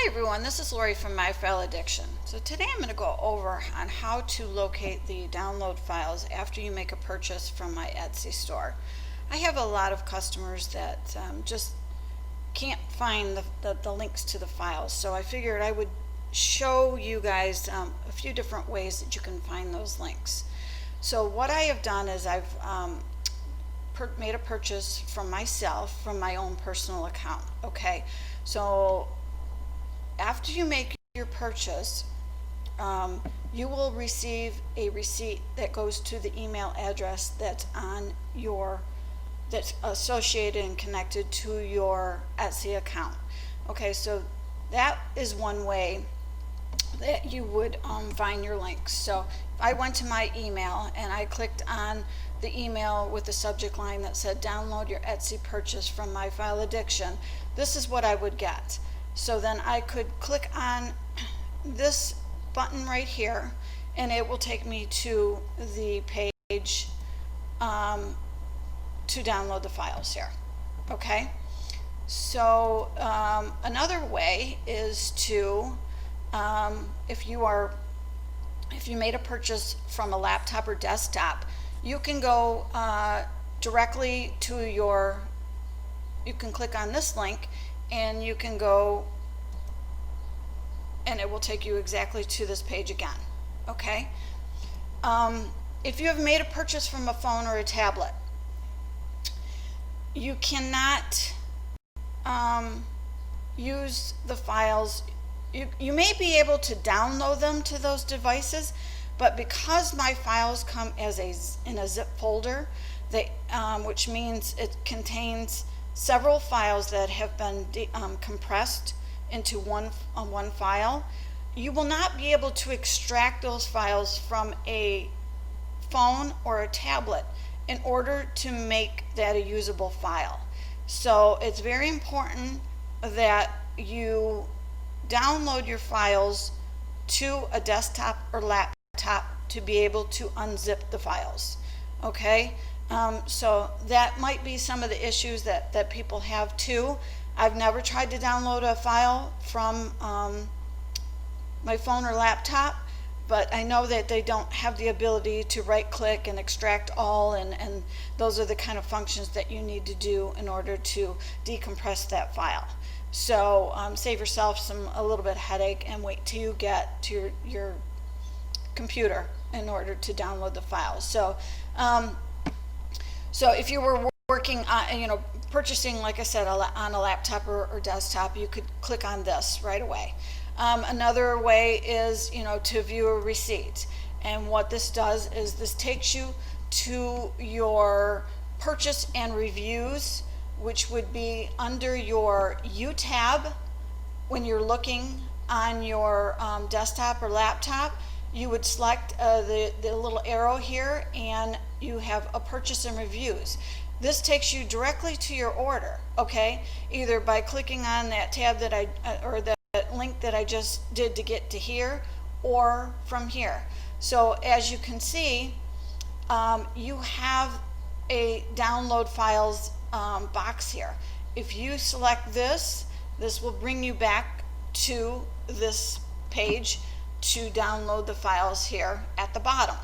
everyone, this is Lori from My File Addiction. So today I'm going to go over on how to locate the download files after you make a purchase from my Etsy store. I have a lot of customers that just can't find the links to the files, so I figured I would show you guys a few different ways that you can find those links. So what I have done is I've made a purchase from myself from my own personal account. Okay, so after you make your purchase, you will receive a receipt that goes to the email address that's associated and connected to your Etsy account. Okay, so that is one way that you would find your links. So if I went to my email and I clicked on the email with the subject line that said download your Etsy purchase from My File Addiction, this is what I would get. So then I could click on this button right here and it will take me to the page to download the files here. Okay, so another way is to if you made a purchase from a laptop or desktop, you can go directly to you can click on this link and you can go and it will take you exactly to this page again. Okay, if you have made a purchase from a phone or a tablet, you cannot use the files. You may be able to download them to those devices, but because my files come in a zip folder, which means it contains several files that have been compressed into one file, you will not be able to extract those files from a phone or a tablet in order to make that a usable file. So it's very important that you download your files to a desktop or laptop to be able to unzip the files. Okay, so that might be some of the issues that people have too. I've never tried to download a file from my phone or laptop, but I know that they don't have the ability to right click and extract all, and those are the kind of functions that you need to do in order to decompress that file. So save yourself a little bit of headache and wait till you get to your computer in order to download the files. So so if you were working on, purchasing, like I said, on a laptop or desktop, you could click on this right away. Another way is, to view a receipt. And what this does is this takes you to your purchase and reviews, which would be under your U tab. When you're looking on your desktop or laptop, you would select the little arrow here and you have a purchase and reviews. This takes you directly to your order, okay? Either by clicking on that tab or that link that I just did to get to here, or from here. So as you can see, you have a download files box here. If you select this will bring you back to this page to download the files here at the bottom.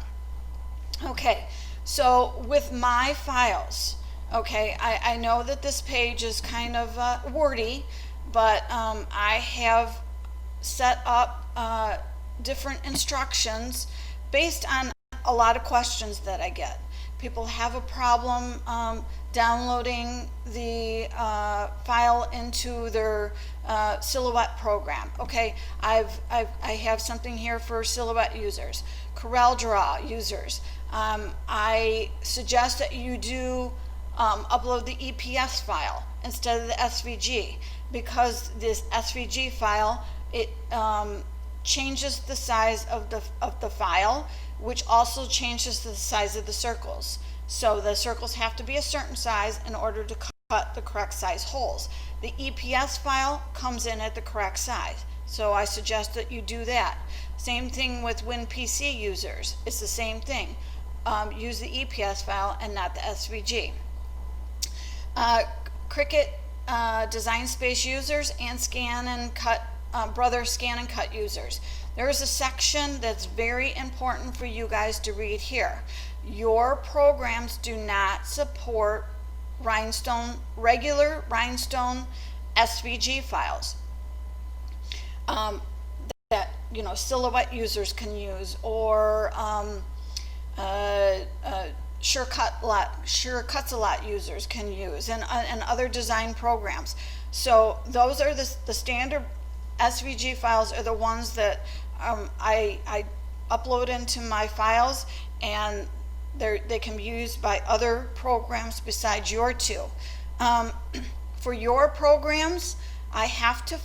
Okay, so with my files, okay, I know that this page is kind of wordy, but I have set up different instructions based on a lot of questions that I get. People have a problem downloading the file into their Silhouette program. Okay, I have something here for Silhouette users, CorelDRAW users. I suggest that you do upload the EPS file instead of the SVG, because this SVG file, it changes the size of the file, which also changes the size of the circles. So the circles have to be a certain size in order to cut the correct size holes. The EPS file comes in at the correct size, so I suggest that you do that. Same thing with WinPC users. It's the same thing. Use the EPS file and not the SVG. Cricut Design Space users and Scan and Cut Brother Scan and Cut users. There is a section that's very important for you guys to read here. Your programs do not support regular Rhinestone SVG files that Silhouette users can use, or Sure Cuts a Lot users can use, and other design programs. So those are the standard SVG files are the ones that I upload into my files, and they can be used by other programs besides your two. For your programs, I have to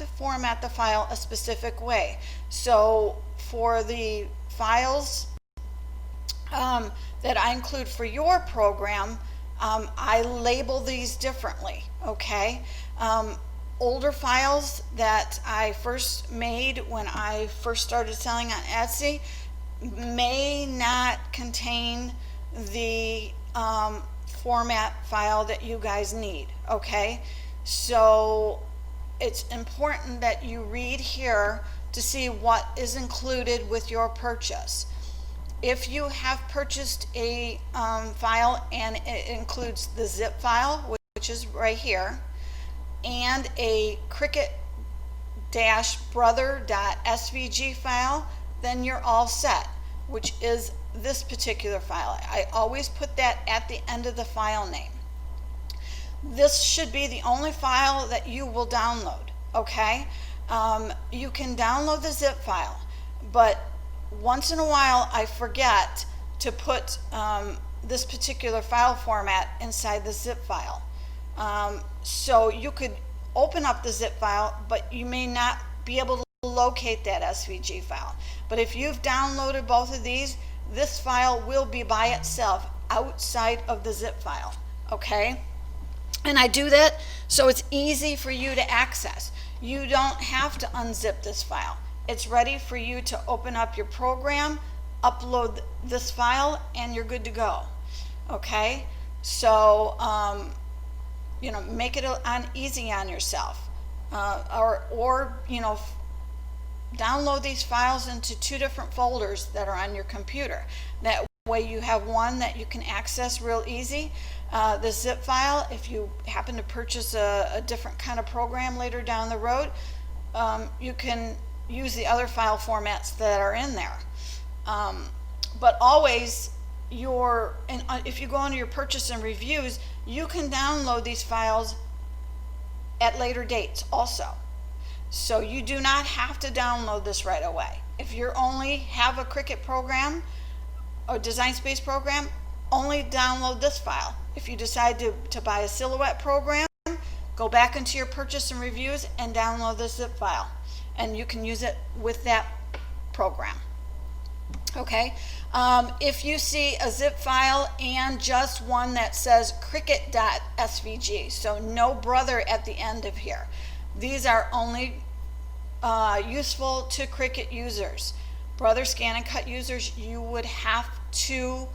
format the file a specific way. So for the files that I include for your program, I label these differently, okay? Older files that I first made when I first started selling on Etsy may not contain the format file that you guys need, okay? So it's important that you read here to see what is included with your purchase. If you have purchased a file and it includes the zip file, which is right here, and a cricket-brother.svg file, then you're all set, which is this particular file. I always put that at the end of the file name. This should be the only file that you will download, okay? You can download the zip file, but once in a while I forget to put this particular file format inside the zip file. So you could open up the zip file, but you may not be able to locate that SVG file. But if you've downloaded both of these, this file will be by itself outside of the zip file, okay? And I do that so it's easy for you to access. You don't have to unzip this file. It's ready for you to open up your program, upload this file, and you're good to go, okay? So, make it easy on yourself, or download these files into 2 different folders that are on your computer. That way you have one that you can access real easy. The zip file, if you happen to purchase a different kind of program later down the road, you can use the other file formats that are in there. But always, if you go into your purchase and reviews, you can download these files at later dates also. So you do not have to download this right away. If you only have a Cricut program or Design Space program, only download this file. If you decide to buy a Silhouette program, go back into your purchase and reviews and download the zip file, and you can use it with that program. Okay, if you see a zip file and just one that says cricket.svg, so no brother at the end of here, these are only useful to Cricut users. Brother Scan and Cut users, you would have to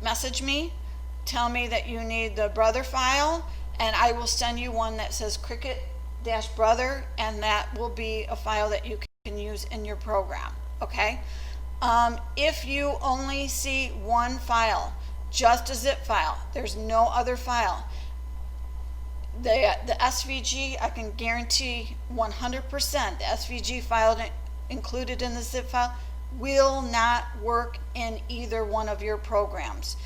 message me, tell me that you need the brother file, and I will send you one that says cricket-brother, and that will be a file that you can use in your program, okay? If you only see one file, just a zip file, there's no other file, the SVG, I can guarantee 100% the SVG file included in the zip file will not work in either one of your programs.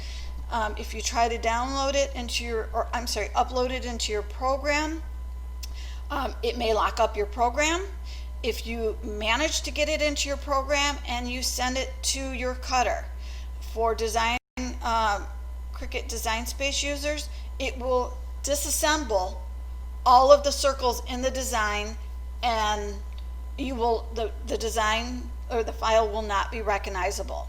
If you try to download it into upload it into your program, it may lock up your program. If you manage to get it into your program and you send it to your cutter for Cricut Design Space users, it will disassemble all of the circles in the design, and the design or the file will not be recognizable.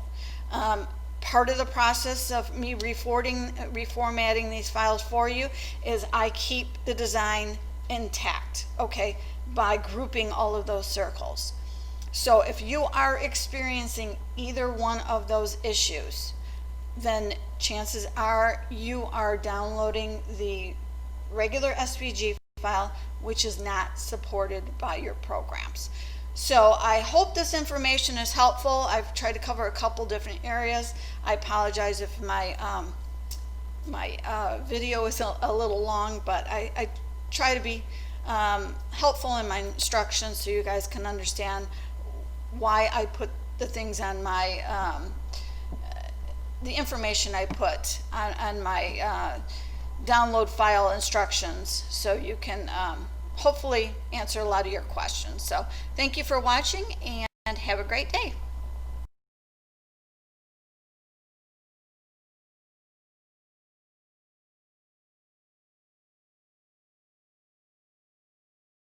Part of the process of me reformatting these files for you is I keep the design intact, okay, by grouping all of those circles. So if you are experiencing either one of those issues, then chances are you are downloading the regular SVG file, which is not supported by your programs. So I hope this information is helpful. I've tried to cover a couple different areas. I apologize if my video is a little long, but I try to be helpful in my instructions so you guys can understand why I put the things on my the information I put on my download file instructions, so you can hopefully answer a lot of your questions. So thank you for watching, and have a great day.